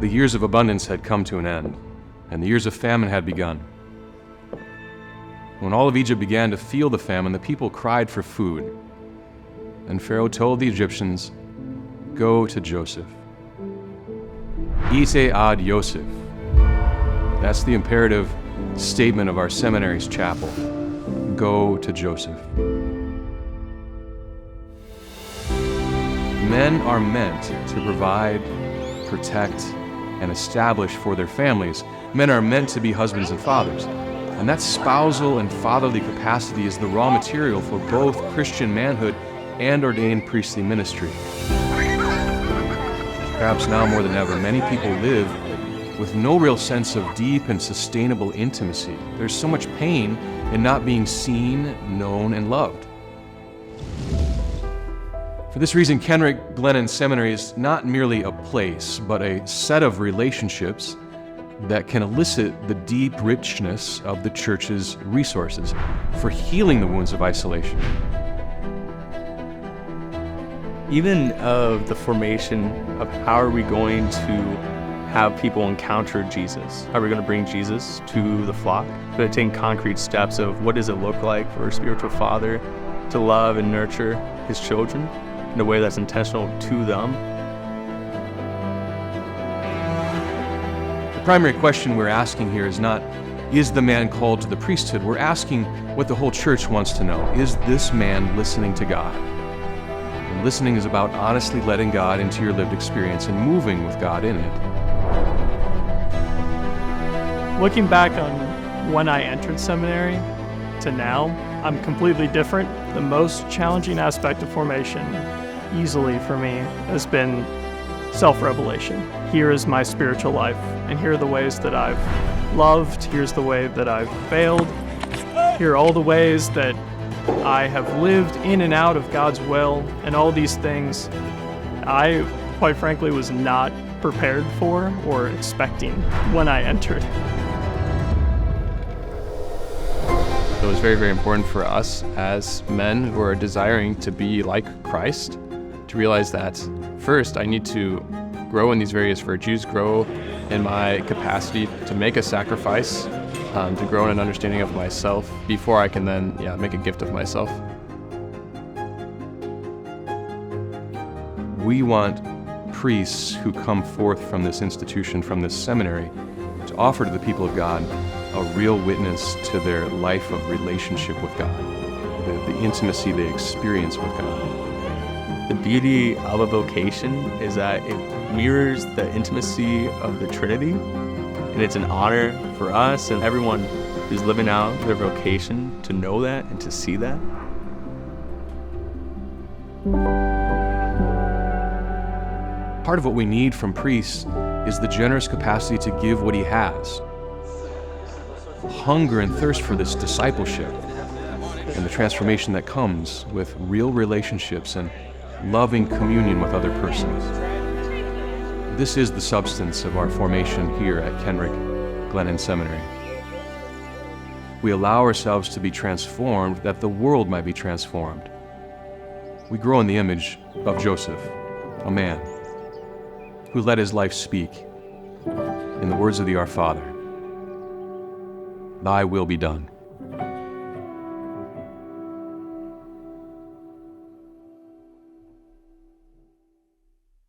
The years of abundance had come to an end, and the years of famine had begun. When all of Egypt began to feel the famine, the people cried for food. And Pharaoh told the Egyptians, "Go to Joseph. Ite ad Yosef." That's the imperative statement of our seminary's chapel. Go to Joseph. Men are meant to provide, protect, and establish for their families. Men are meant to be husbands and fathers. And that spousal and fatherly capacity is the raw material for both Christian manhood and ordained priestly ministry. Perhaps now more than ever, many people live with no real sense of deep and sustainable intimacy. There's so much pain in not being seen, known, and loved. For this reason, Kenrick-Glennon Seminary is not merely a place, but a set of relationships that can elicit the deep richness of the church's resources for healing the wounds of isolation. Even of the formation of how are we going to have people encounter Jesus? How are we going to bring Jesus to the flock? We're going to take concrete steps of what does it look like for a spiritual father to love and nurture his children in a way that's intentional to them. The primary question we're asking here is not, is the man called to the priesthood? We're asking what the whole church wants to know. Is this man listening to God? And listening is about honestly letting God into your lived experience and moving with God in it. Looking back on when I entered seminary to now, I'm completely different. The most challenging aspect of formation, easily for me, has been self-revelation. Here is my spiritual life, and here are the ways that I've loved, here's the way that I've failed, here are all the ways that I have lived in and out of God's will, and all these things I, quite frankly, was not prepared for or expecting when I entered. It was very, very important for us as men who are desiring to be like Christ to realize that first I need to grow in these various virtues, grow in my capacity to make a sacrifice, to grow in an understanding of myself before I can then make a gift of myself. We want priests who come forth from this institution, from this seminary, to offer to the people of God a real witness to their life of relationship with God, the intimacy they experience with God. The beauty of a vocation is that it mirrors the intimacy of the Trinity, and it's an honor for us and everyone who's living out their vocation to know that and to see that. Part of what we need from priests is the generous capacity to give what he has. Hunger and thirst for this discipleship and the transformation that comes with real relationships and loving communion with other persons. This is the substance of our formation here at Kenrick-Glennon Seminary. We allow ourselves to be transformed that the world might be transformed. We grow in the image of Joseph, a man who let his life speak in the words of the Our Father, "Thy will be done."